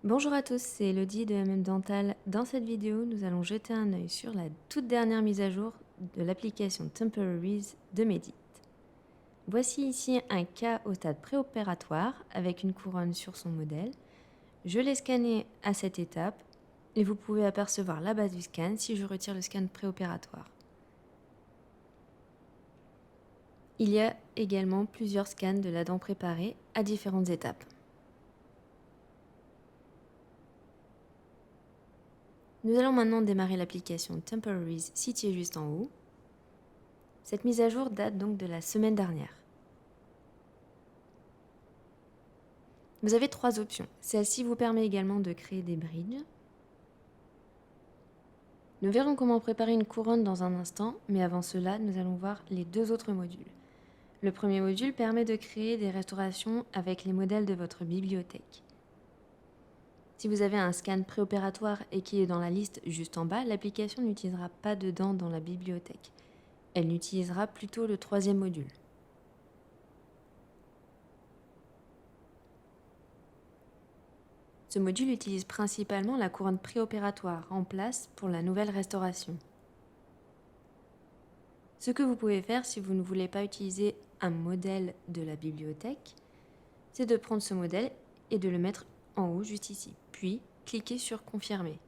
Bonjour à tous, c'est Elodie de Dental. Dans cette vidéo, nous allons jeter un œil sur la toute dernière mise à jour de l'application Temporaries de Medit. Voici ici un cas au stade préopératoire avec une couronne sur son modèle. Je l'ai scanné à cette étape et vous pouvez apercevoir la base du scan si je retire le scan préopératoire. Il y a également plusieurs scans de la dent préparée à différentes étapes. Nous allons maintenant démarrer l'application Temporaries située juste en haut. Cette mise à jour date donc de la semaine dernière. Vous avez 3 options. Celle-ci vous permet également de créer des bridges. Nous verrons comment préparer une couronne dans un instant, mais avant cela, nous allons voir les 2 autres modules. Le premier module permet de créer des restaurations avec les modèles de votre bibliothèque. Si vous avez un scan préopératoire et qui est dans la liste juste en bas, l'application n'utilisera pas de dents dans la bibliothèque. Elle utilisera plutôt le 3e module. Ce module utilise principalement la couronne préopératoire en place pour la nouvelle restauration. Ce que vous pouvez faire si vous ne voulez pas utiliser un modèle de la bibliothèque, c'est de prendre ce modèle et de le mettre en haut juste ici, puis cliquer sur confirmer.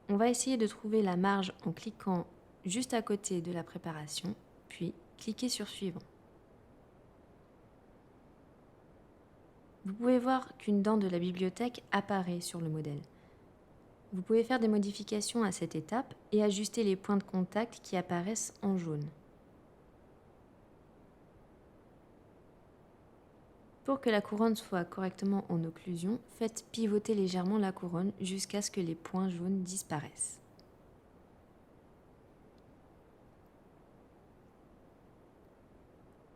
On va essayer de trouver la marge en cliquant juste à côté de la préparation, puis cliquer sur suivant. Vous pouvez voir qu'une dent de la bibliothèque apparaît sur le modèle. Vous pouvez faire des modifications à cette étape et ajuster les points de contact qui apparaissent en jaune. Pour que la couronne soit correctement en occlusion, faites pivoter légèrement la couronne jusqu'à ce que les points jaunes disparaissent.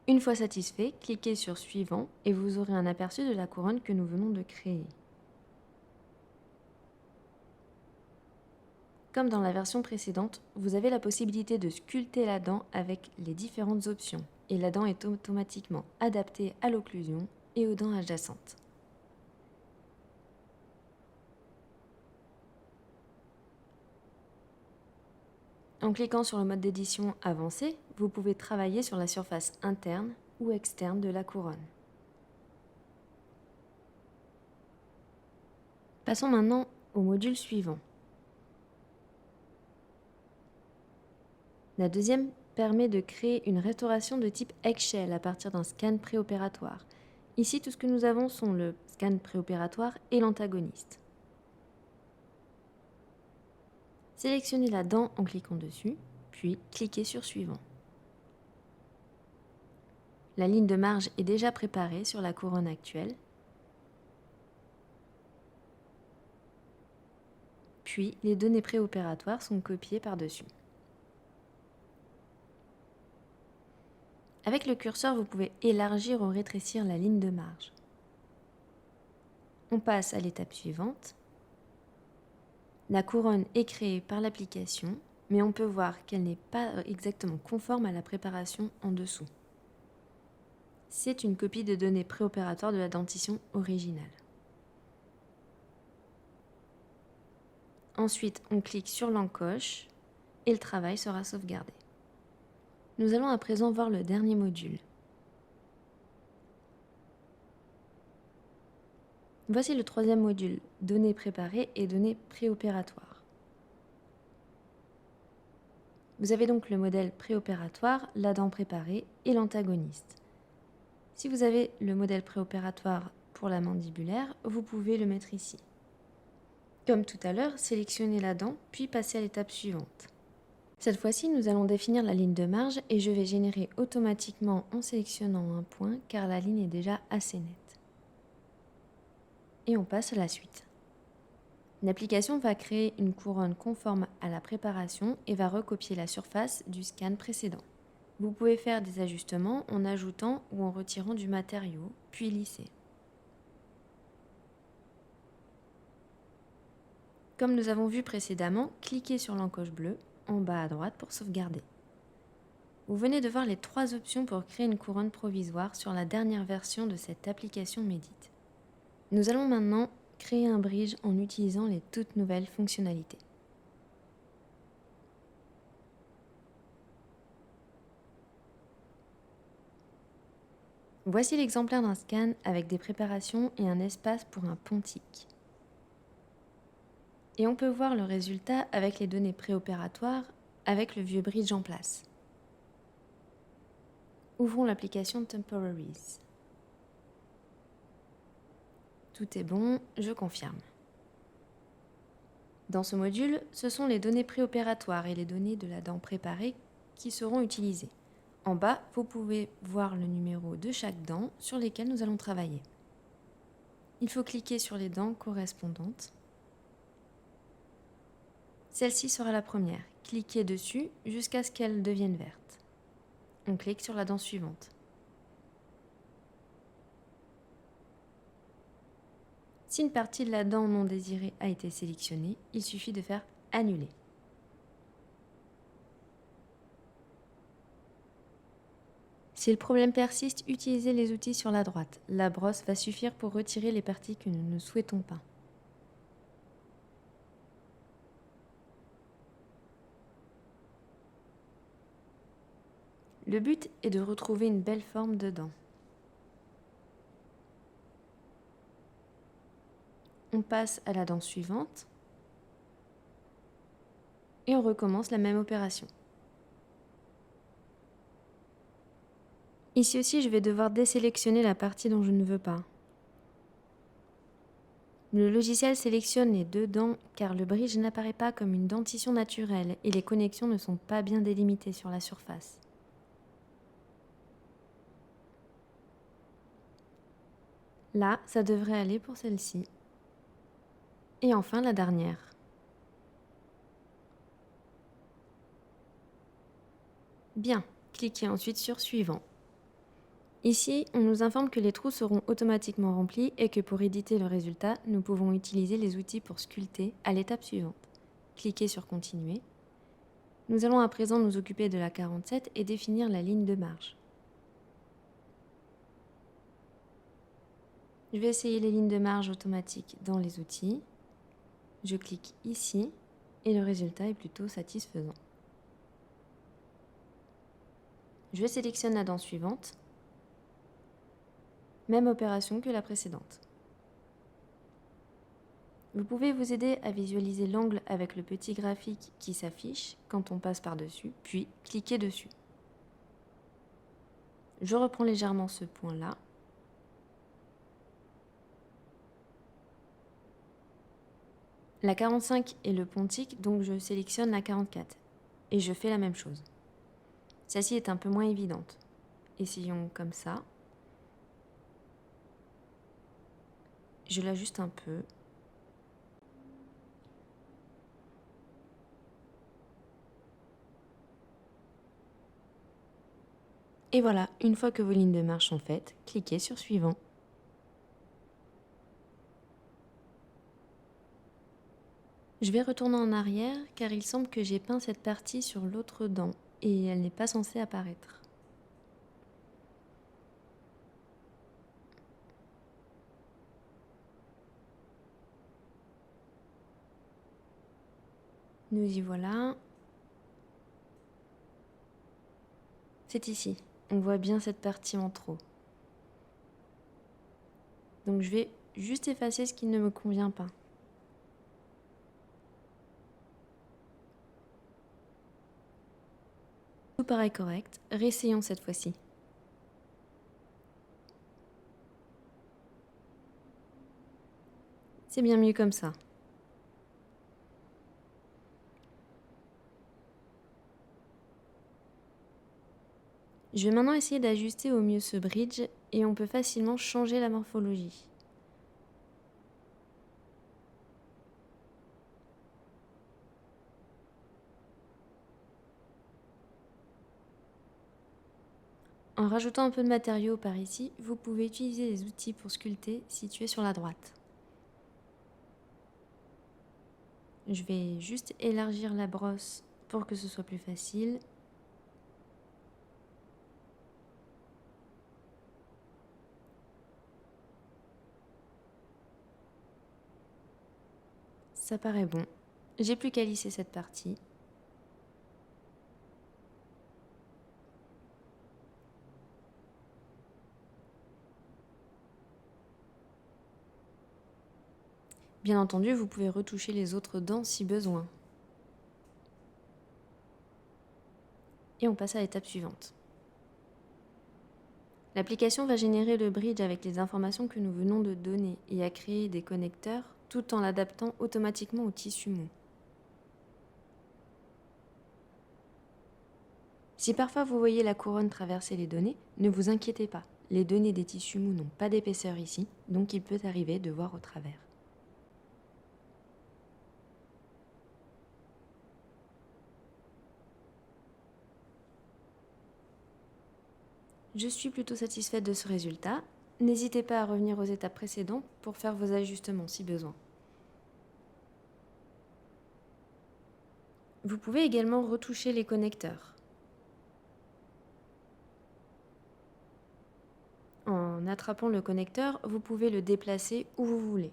Une fois satisfait, cliquez sur Suivant et vous aurez un aperçu de la couronne que nous venons de créer. Comme dans la version précédente, vous avez la possibilité de sculpter la dent avec les différentes options et la dent est automatiquement adaptée à l'occlusion et aux dents adjacentes. En cliquant sur le mode d'édition avancé, vous pouvez travailler sur la surface interne ou externe de la couronne. Passons maintenant au module suivant. La deuxième permet de créer une restauration de type eggshell à partir d'un scan préopératoire. Ici, tout ce que nous avons sont le scan préopératoire et l'antagoniste. Sélectionnez la dent en cliquant dessus, puis cliquez sur Suivant. La ligne de marge est déjà préparée sur la couronne actuelle. Puis, les données préopératoires sont copiées par-dessus. Avec le curseur, vous pouvez élargir ou rétrécir la ligne de marge. On passe à l'étape suivante. La couronne est créée par l'application, mais on peut voir qu'elle n'est pas exactement conforme à la préparation en dessous. C'est une copie de données préopératoires de la dentition originale. Ensuite, on clique sur l'encoche et le travail sera sauvegardé. Nous allons à présent voir le dernier module. Voici le 3e module, données préparées et données préopératoires. Vous avez donc le modèle préopératoire, la dent préparée et l'antagoniste. Si vous avez le modèle préopératoire pour la mandibulaire, vous pouvez le mettre ici. Comme tout à l'heure, sélectionnez la dent, puis passez à l'étape suivante. Cette fois-ci, nous allons définir la ligne de marge et je vais générer automatiquement en sélectionnant un point car la ligne est déjà assez nette. Et on passe à la suite. L'application va créer une couronne conforme à la préparation et va recopier la surface du scan précédent. Vous pouvez faire des ajustements en ajoutant ou en retirant du matériau, puis lisser. Comme nous avons vu précédemment, cliquez sur l'encoche bleue en bas à droite pour sauvegarder. Vous venez de voir les 3 options pour créer une couronne provisoire sur la dernière version de cette application Medit. Nous allons maintenant créer un bridge en utilisant les toutes nouvelles fonctionnalités. Voici l'exemplaire d'un scan avec des préparations et un espace pour un pontique. Et on peut voir le résultat avec les données préopératoires avec le vieux bridge en place. Ouvrons l'application Temporaries. Tout est bon, je confirme. Dans ce module, ce sont les données préopératoires et les données de la dent préparée qui seront utilisées. En bas, vous pouvez voir le numéro de chaque dent sur lesquelles nous allons travailler. Il faut cliquer sur les dents correspondantes. Celle-ci sera la première. Cliquez dessus jusqu'à ce qu'elle devienne verte. On clique sur la dent suivante. Si une partie de la dent non désirée a été sélectionnée, il suffit de faire « Annuler ». Si le problème persiste, utilisez les outils sur la droite. La brosse va suffire pour retirer les parties que nous ne souhaitons pas. Le but est de retrouver une belle forme de dent. On passe à la dent suivante et on recommence la même opération. Ici aussi, je vais devoir désélectionner la partie dont je ne veux pas. Le logiciel sélectionne les deux dents car le bridge n'apparaît pas comme une dentition naturelle et les connexions ne sont pas bien délimitées sur la surface. Là, ça devrait aller pour celle-ci. Et enfin, la dernière. Bien, cliquez ensuite sur Suivant. Ici, on nous informe que les trous seront automatiquement remplis et que pour éditer le résultat, nous pouvons utiliser les outils pour sculpter à l'étape suivante. Cliquez sur Continuer. Nous allons à présent nous occuper de la 47 et définir la ligne de marge. Je vais essayer les lignes de marge automatiques dans les outils. Je clique ici et le résultat est plutôt satisfaisant. Je sélectionne la dent suivante. Même opération que la précédente. Vous pouvez vous aider à visualiser l'angle avec le petit graphique qui s'affiche quand on passe par-dessus, puis cliquez dessus. Je reprends légèrement ce point-là. La 45 est le pontique, donc je sélectionne la 44. Et je fais la même chose. Celle-ci est un peu moins évidente. Essayons comme ça. Je l'ajuste un peu. Et voilà, une fois que vos lignes de marche sont faites, cliquez sur Suivant. Je vais retourner en arrière car il semble que j'ai peint cette partie sur l'autre dent et elle n'est pas censée apparaître. Nous y voilà. C'est ici. On voit bien cette partie en trop. Donc je vais juste effacer ce qui ne me convient pas. Tout paraît correct. Réessayons cette fois-ci. C'est bien mieux comme ça. Je vais maintenant essayer d'ajuster au mieux ce bridge et on peut facilement changer la morphologie. En rajoutant un peu de matériaux par ici, vous pouvez utiliser les outils pour sculpter situés sur la droite. Je vais juste élargir la brosse pour que ce soit plus facile. ça paraît bon. J'ai plus qu'à lisser cette partie. Bien entendu, vous pouvez retoucher les autres dents si besoin. Et on passe à l'étape suivante. L'application va générer le bridge avec les informations que nous venons de donner et à créer des connecteurs tout en l'adaptant automatiquement au tissu mou. Si parfois vous voyez la couronne traverser les données, ne vous inquiétez pas. Les données des tissus mous n'ont pas d'épaisseur ici, donc il peut arriver de voir au travers. Je suis plutôt satisfaite de ce résultat. N'hésitez pas à revenir aux étapes précédentes pour faire vos ajustements si besoin. Vous pouvez également retoucher les connecteurs. En attrapant le connecteur, vous pouvez le déplacer où vous voulez.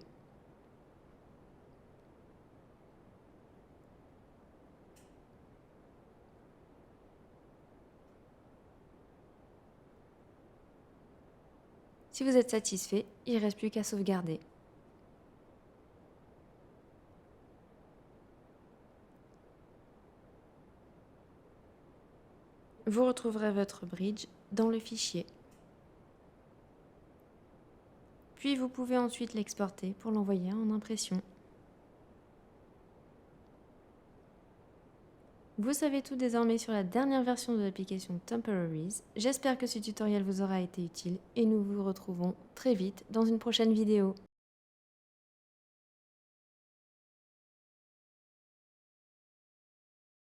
Si vous êtes satisfait, il ne reste plus qu'à sauvegarder. Vous retrouverez votre bridge dans le fichier. Puis vous pouvez ensuite l'exporter pour l'envoyer en impression. Vous savez tout désormais sur la dernière version de l'application Temporaries. J'espère que ce tutoriel vous aura été utile et nous vous retrouvons très vite dans une prochaine vidéo.